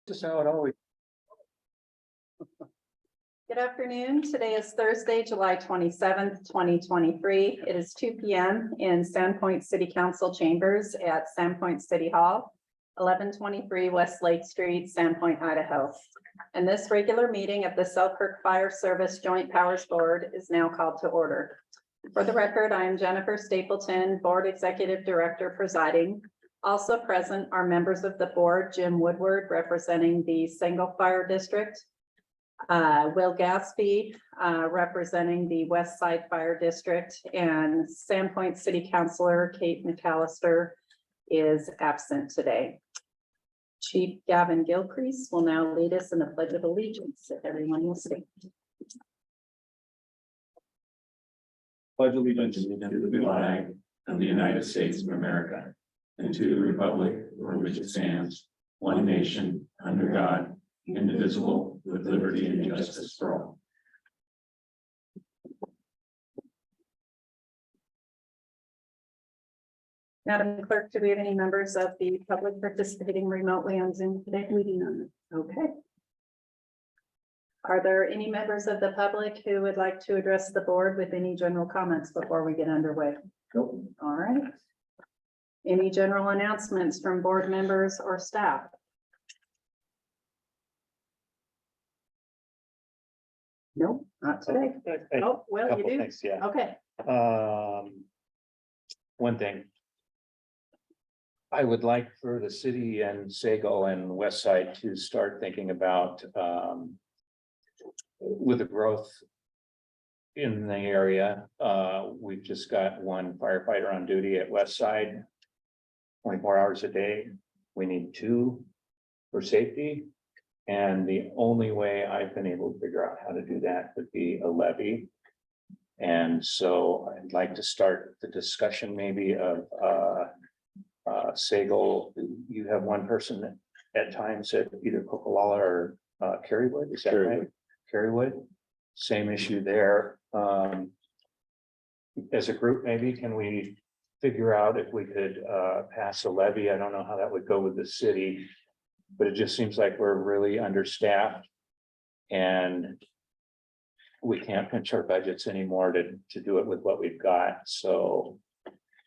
Just how it always. Good afternoon. Today is Thursday, July 27th, 2023. It is 2 p.m. in Sandpoint City Council chambers at Sandpoint City Hall, 1123 West Lake Street, Sandpoint, Idaho. And this regular meeting of the Selkirk Fire Service Joint Powers Board is now called to order. For the record, I am Jennifer Stapleton, Board Executive Director presiding. Also present are members of the board, Jim Woodward, representing the Single Fire District, Will Gaspy, representing the West Side Fire District, and Sandpoint City Councilor Kate McAllister is absent today. Chief Gavin Gilcrease will now lead us in the Pledge of Allegiance, if everyone will stand. Pledge allegiance to the flag of the United States of America and to the republic for which it stands, one nation, under God, indivisible, with liberty and justice for all. Madam Clerk, do we have any members of the public participating remotely on Zoom today? We do not. Okay. Are there any members of the public who would like to address the board with any general comments before we get underway? Nope. All right. Any general announcements from board members or staff? Nope, not today. Oh, well, you do. Things, yeah. Okay. One thing. I would like for the city and Sago and West Side to start thinking about, with the growth in the area, we've just got one firefighter on duty at West Side, 24 hours a day. We need two for safety. And the only way I've been able to figure out how to do that would be a levy. And so I'd like to start the discussion maybe of Sago. You have one person at times at either Coquihalla or Kerrywood, is that right? Kerrywood, same issue there. As a group, maybe can we figure out if we could pass a levy? I don't know how that would go with the city, but it just seems like we're really understaffed and we can't pinch our budgets anymore to do it with what we've got. So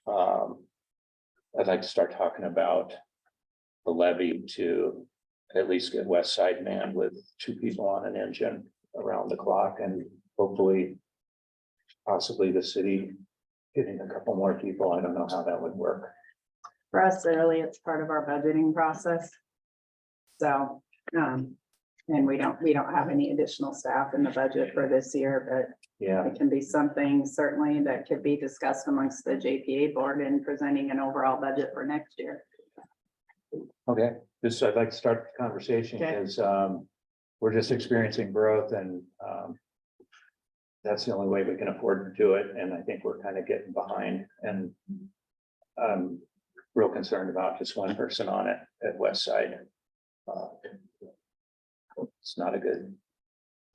I'd like to start talking about the levy to at least get West Side manned with two people on an engine around the clock, and hopefully possibly the city getting a couple more people. I don't know how that would work. For us, really, it's part of our budgeting process. So, and we don't have any additional staff in the budget for this year, but Yeah, it can be something certainly that could be discussed amongst the JPA board in presenting an overall budget for next year. okay, this, I'd like to start the conversation Okay. because we're just experiencing growth and that's the only way we can afford to do it. And I think we're kind of getting behind, and I'm real concerned about just one person on it at West Side. It's not a good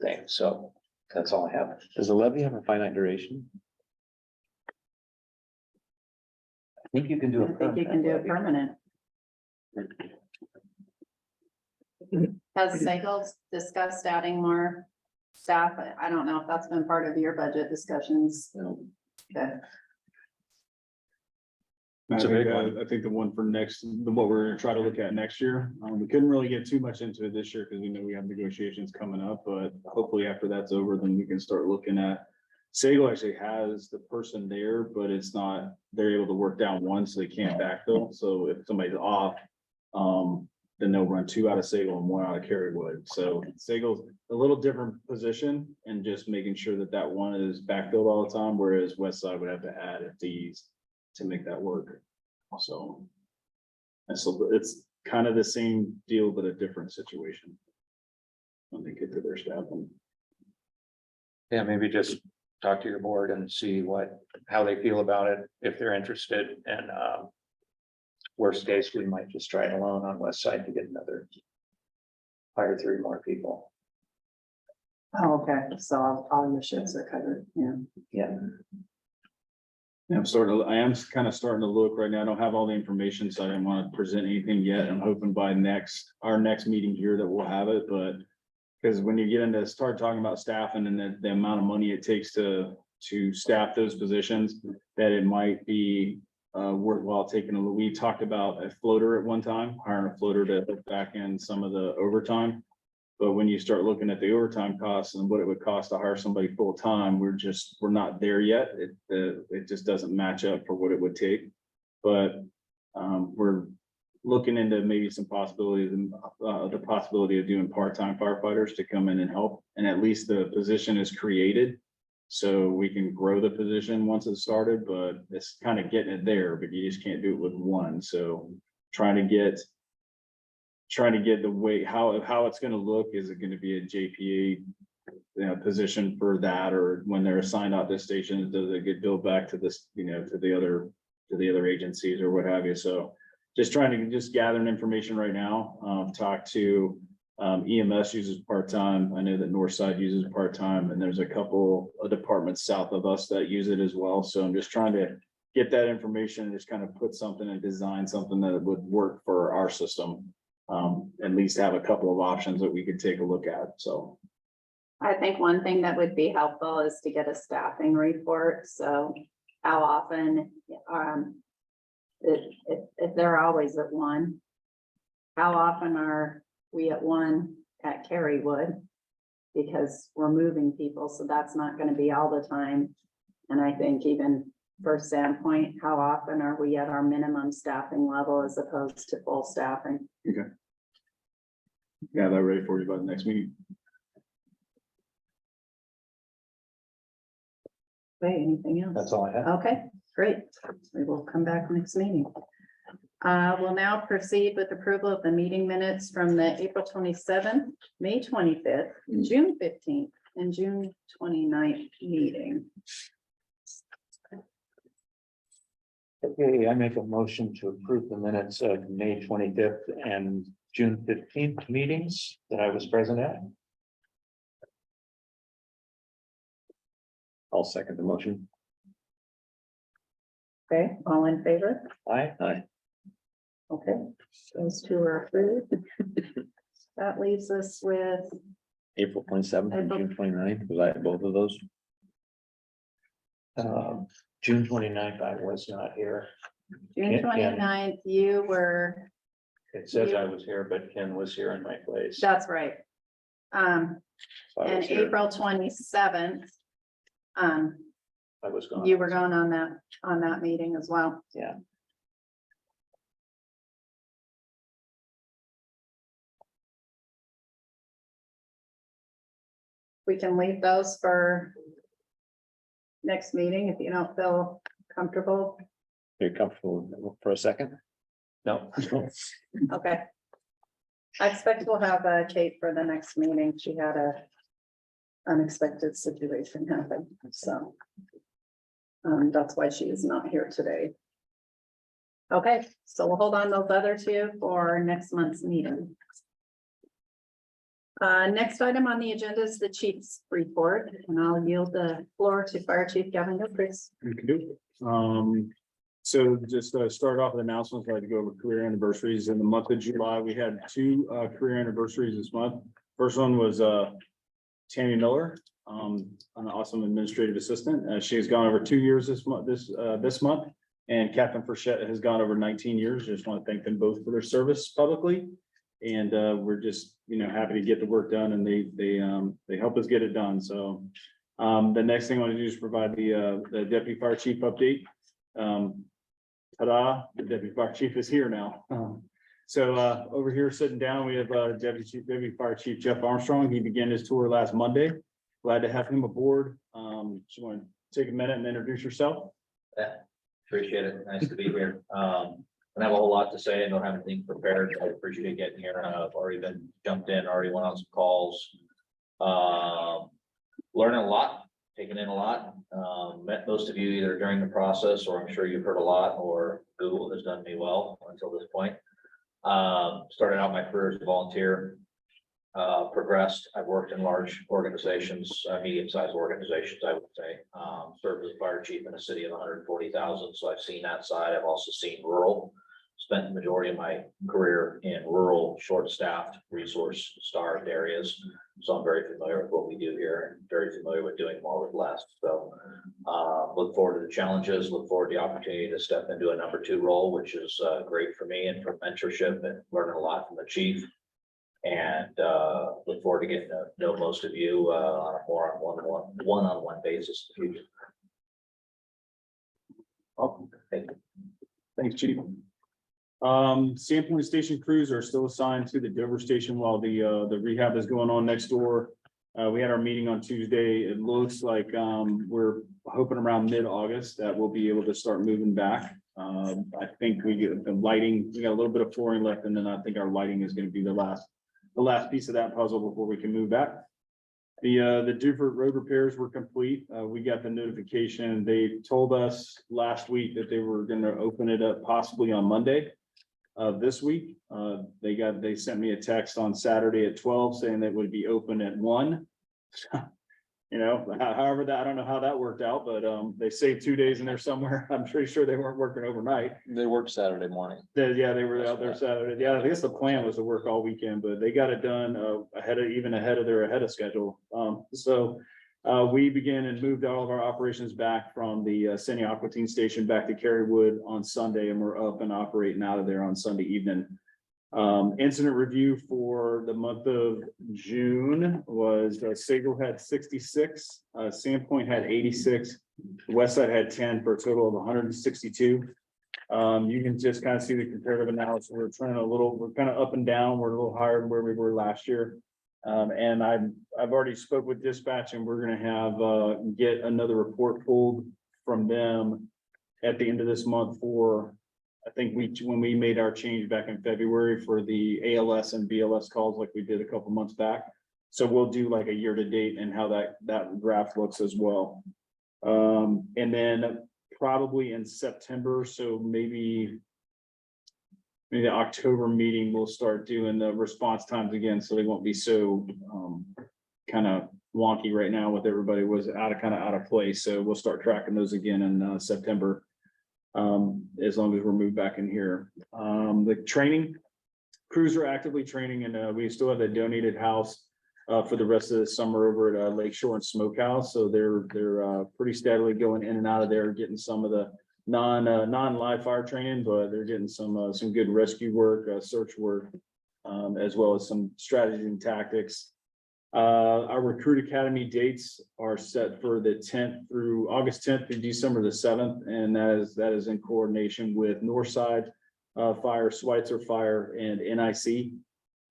thing, so that's all I have. Does the levy have a finite duration? I think you can do I think you can do it permanent. Has Sagles discussed adding more staff? I don't know if that's been part of your budget discussions. Okay. It's a big I think the one for what we're gonna try to look at next year, we couldn't really get too much into it this year because we know we have negotiations coming up, but hopefully after that's over, then we can start looking at. Sago actually has the person there, but it's not, they're able to work down one, so they can't backfill. So if somebody's off, then they'll run two out of Sago and one out of Kerrywood. So Sago's a little different position and just making sure that that one is backfilled all the time, whereas West Side would have to add FTEs to make that work. So. And so it's kind of the same deal, but a different situation. When they get to their staffing. Yeah, maybe just talk to your board and see how they feel about it, if they're interested, and worst case, we might just try it alone on West Side to get hire three more people. Oh, okay. So all your shifts are covered. Yeah. Yeah. I am kind of starting to look right now. I don't have all the information, so I didn't want to present anything yet. I'm hoping by our next meeting here that we'll have it, but. Because when you get into start talking about staffing and the amount of money it takes to staff those positions, that it might be worthwhile taking we talked about a floater at one time, hiring a floater to hook back in some of the overtime. But when you start looking at the overtime costs and what it would cost to hire somebody full time, we're not there yet. It just doesn't match up for what it would take. But we're looking into maybe some possibilities and the possibility of doing part-time firefighters to come in and help. And at least the position is created. So we can grow the position once it's started, but it's kind of getting it there, but you just can't do it with one. So trying to get the way, how it's going to look, is it going to be a JPA position for that, or when they're assigned out to stations, does it get billed back to this, to the other agencies or what have you? So just trying to gather information right now. Talk to EMS uses part-time. I know that Northside uses part-time, and there's a couple of departments south of us that use it as well. So I'm just trying to get that information and just kind of put something and design something that would work for our system. At least have a couple of options that we could take a look at. So I think one thing that would be helpful is to get a staffing report. So how often, if they're always at one, how often are we at one at Carywood? Because we're moving people, so that's not going to be all the time. And I think even for Sandpoint, how often are we at our minimum staffing level as opposed to full staffing? okay. Yeah, they're ready for you by the next meeting. Okay, anything else? That's all I have. Okay, great. We will come back next meeting. We'll now proceed with approval of the meeting minutes from the April 27th, May 25th, June 15th, and June 29th meeting. Okay, I make a motion to approve the minutes of May 25th and June 15th meetings that I was present at. I'll second the motion. Okay, all in favor? Aye. Okay, those two are approved. That leaves us with, April 27th and April- June 29th. Was I at both of those? June 29th, I was not here. June Ken- 29th, you were, It says I was here, but Ken was here in my place. that's right. So I And was here. April 27th, I was gone. you were gone on that meeting as well. Yeah. We can leave those for next meeting if you don't feel comfortable. You're comfortable for a second? No. Okay. I expect we'll have Kate for the next meeting. She had a unexpected situation happen, so. That's why she is not here today. Okay, so we'll hold on those other two for next month's meeting. Next item on the agenda is the chief's report, and I'll yield the floor to Fire Chief Gavin Gilchrist. You can do it. So just start off with announcements. I'd like to go over career anniversaries. In the month of July, we had two career anniversaries this month. First one was Tammy Miller, an awesome administrative assistant. She has gone over 2 years this month, and Captain Frechette has gone over 19 years. Just want to thank them both for their service publicly. And we're just, happy to get the work done, and they help us get it done. So the next thing I want to do is provide the deputy fire chief update. Ta-da, the deputy fire chief is here now. So over here sitting down, we have Deputy Fire Chief Jeff Armstrong. He began his tour last Monday. Glad to have him aboard. Just want to take a minute and introduce yourself. Yeah, appreciate it. Nice to be here. Don't have a whole lot to say. I don't have anything prepared. I appreciate getting here. I've already been jumped in, already went on some calls. Learning a lot, taking in a lot. Met most of you either during the process, or I'm sure you've heard a lot, or Google has done me well until this point. Started out my career as a volunteer. progressed. I've worked in large organizations, medium-sized organizations, I would say. Served as fire chief in a city of 140,000, so I've seen that side. I've also seen rural. Spent the majority of my career in rural, short-staffed, resource-starved areas. So I'm very familiar with what we do here and very familiar with doing more with less. So look forward to the challenges, look forward to the opportunity to step into a number 2 role, which is great for me and for mentorship and learning a lot from the chief. And look forward to getting to know most of you on a more one-on-one basis in the future. Thank you. Thanks, Chief. Sandpoint Station crews are still assigned to the Dover Station while the rehab is going on next door. We had our meeting on Tuesday. It looks like we're hoping around mid-August that we'll be able to start moving back. I think we get the lighting, we got a little bit of flooring left, and then I think our lighting is going to be the last piece of that puzzle before we can move back. The Duford road repairs were complete. We got the notification. They told us last week that they were going to open it up possibly on Monday of this week. They sent me a text on Saturday at 12 saying that would be open at 1. You know, however, that I don't know how that worked out, but they saved 2 days in there somewhere. I'm pretty sure they weren't working overnight. They worked Saturday morning. Yeah, they were out there Saturday. Yeah, I guess the plan was to work all weekend, but they got it done ahead of schedule. We began and moved all of our operations back from the Senni Aquatine Station back to Carywood on Sunday, and we're up and operating out of there on Sunday evening. Incident review for the month of June was Sagal had 66, Sandpoint had 86, Westside had 10 for a total of 162. You can just kind of see the comparative analysis. We're kind of up and down. We're a little higher than where we were last year. And I've already spoke with dispatch, and we're gonna have get another report pulled from them at the end of this month for, I think when we made our change back in February for the ALS and BLS calls like we did a couple months back. So we'll do like a year to date and how that graph looks as well. And then probably in September, so maybe the October meeting, we'll start doing the response times again, so they won't be so kind of wonky right now with everybody was out of place. So we'll start tracking those again in September. As long as we're moved back in here. The training crews are actively training, and we still have that donated house for the rest of the summer over at Lakeshore and Smokehouse. So they're pretty steadily going in and out of there, getting some of the non-live fire training, but they're getting some good rescue work, search work, as well as some strategy and tactics. Our recruit academy dates are set for the August 10th through December the 7th, and that is in coordination with Northside Fire, Schweitzer Fire, and NIC.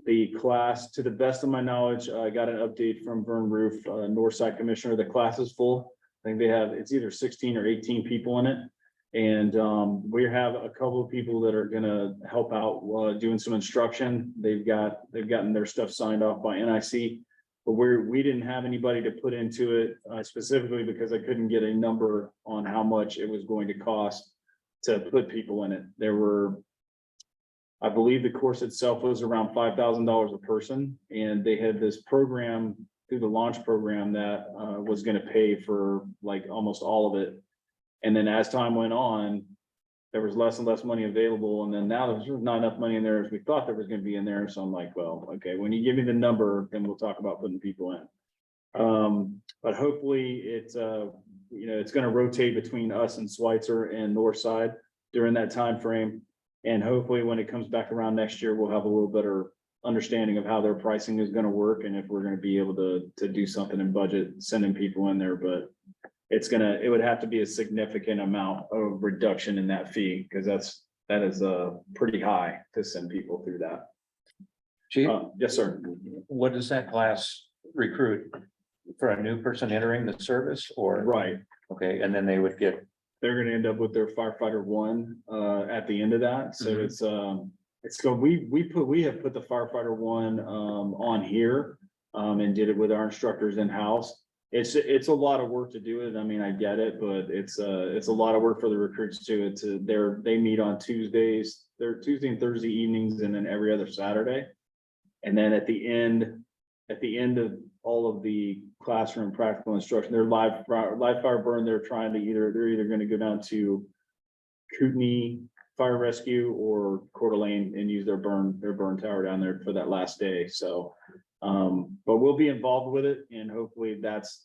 The class, to the best of my knowledge, I got an update from Vern Roof, Northside Commissioner. The class is full. I think it's either 16 or 18 people in it. And we have a couple of people that are gonna help out doing some instruction. They've gotten their stuff signed off by NIC. But we didn't have anybody to put into it specifically because I couldn't get a number on how much it was going to cost to put people in it. I believe the course itself was around $5,000 a person, and they had this program through the launch program that was going to pay for like almost all of it. And then as time went on, there was less and less money available. And then now there's not enough money in there as we thought there was going to be in there. So I'm like, well, okay, when you give me the number, then we'll talk about putting people in. But hopefully it's going to rotate between us and Schweitzer and Northside during that time frame. And hopefully when it comes back around next year, we'll have a little better understanding of how their pricing is going to work and if we're going to be able to do something in budget, sending people in there. But it would have to be a significant amount of reduction in that fee, because that is pretty high to send people through that. Chief, Yes, sir. what does that class recruit for a new person entering the service or? Right. Okay, and then they would get, They're gonna end up with their firefighter 1 at the end of that. So we have put the firefighter 1 on here and did it with our instructors in-house. It's a lot of work to do it. I mean, I get it, but it's a lot of work for the recruits too. They meet on Tuesdays, they're Tuesday and Thursday evenings, and then every other Saturday. And then at the end at the end of all of the classroom practical instruction, their live fire burn, they're either gonna go down to Kootenai Fire Rescue or Coeur d'Alene and use their burn tower down there for that last day, so. But we'll be involved with it, and hopefully that's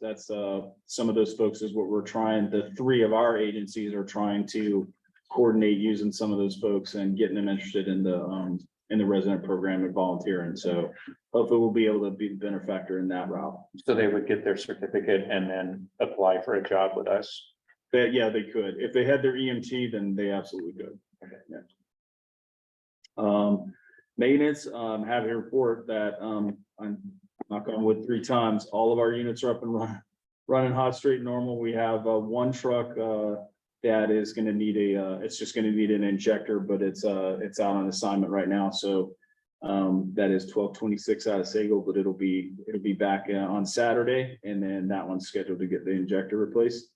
some of those folks is what we're trying, the three of our agencies are trying to coordinate using some of those folks and getting them interested in the resident program and volunteering, so hopefully we'll be able to be the benefactor in that route. So they would get their certificate and then apply for a job with us. But yeah, they could, if they had their EMT, then they absolutely could. Okay. Yeah. Maintenance, have a report that, I'm knock on wood 3 times, all of our units are up and running hot, straight, normal. We have, one truck, that is gonna need it's just gonna need an injector, but it's out on assignment right now, so. That is 1226 out of Sago, but it'll be back on Saturday, and then that one's scheduled to get the injector replaced.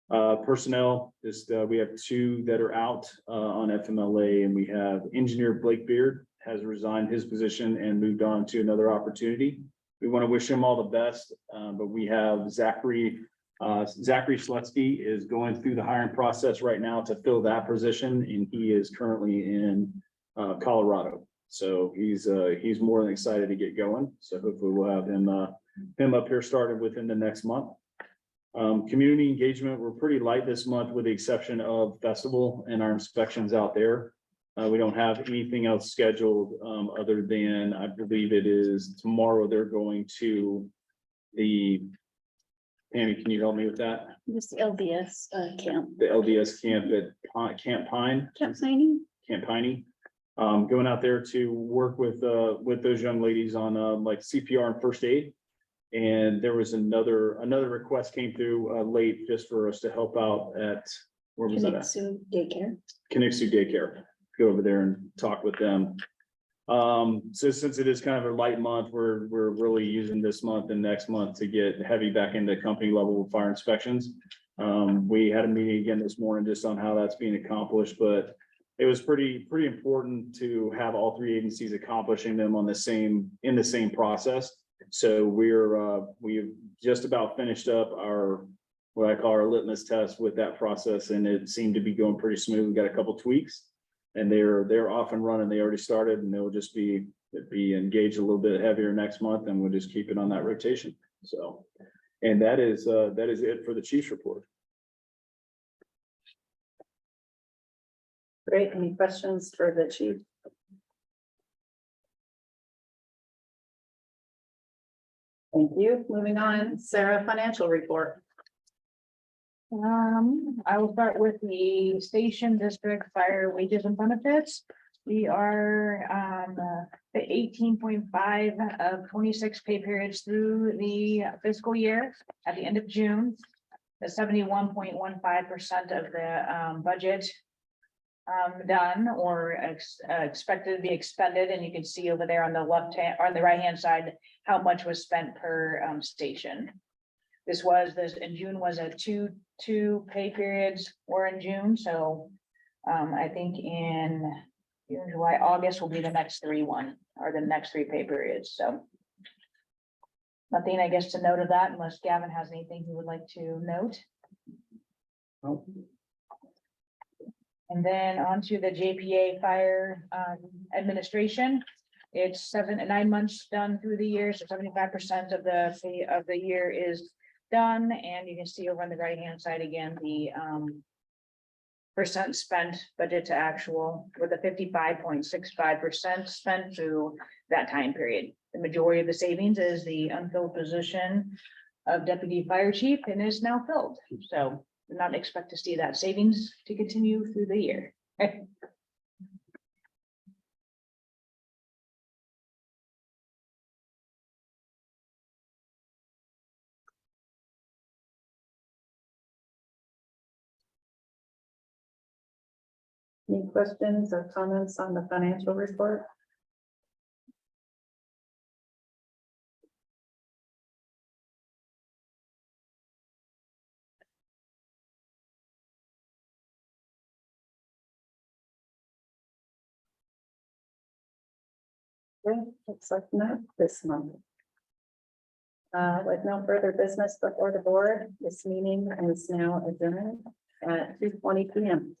Personnel, we have 2 that are out on FMLA, and we have engineer Blake Beard has resigned his position and moved on to another opportunity. We want to wish him all the best, but we have Zachary Slutsky is going through the hiring process right now to fill that position, and he is currently in Colorado. So he's more than excited to get going. So hopefully we'll have him up here started within the next month. Community engagement, we're pretty light this month with the exception of festival and our inspections out there. We don't have anything else scheduled, other than, I believe it is tomorrow, they're going to Tammy, can you help me with that? This LDS camp. The LDS camp at Camp Pine. Camp signing? Camp Piney. Going out there to work with those young ladies on like CPR and first aid. And there was another request came through late just for us to help out at, where was that at? Kinexu Daycare. Kinexu Daycare. Go over there and talk with them. So since it is kind of a light month, we're really using this month and next month to get heavy back into company level fire inspections. We had a meeting again this morning just on how that's being accomplished, but it was pretty important to have all 3 agencies accomplishing them in the same process. So we've just about finished up what I call our litmus test with that process, and it seemed to be going pretty smooth. We got a couple tweaks, and they're off and running. They already started, and they'll just be engaged a little bit heavier next month, and we'll just keep it on that rotation. So, and that is it for the chief's report. Great. Any questions for the chief? Thank you. Moving on, Sarah, financial report. I will start with the station district fire wages and benefits. We are at 18.5 of 26 pay periods through the fiscal year at the end of June. The 71.15% of the budget done or expected to be expended, and you can see over there on the left hand or on the right hand side how much was spent per station. This in June was a two pay periods were in June, so I think in June, July, August will be the next 3 pay periods. So nothing, I guess, to note of that unless Gavin has anything he would like to note. Oh. And then onto the JPA fire administration. It's 9 months done through the year, so 75% of the year is done. And you can see over on the right hand side again, the percent spent budget to actual with a 55.65% spent through that time period. The majority of the savings is the unfilled position of deputy fire chief and is now filled. So do not expect to see that savings to continue through the year. Any questions or comments on the financial report? Okay, looks like not this month. With no further business before the board, this meeting is now adjourned at 2:20 p.m.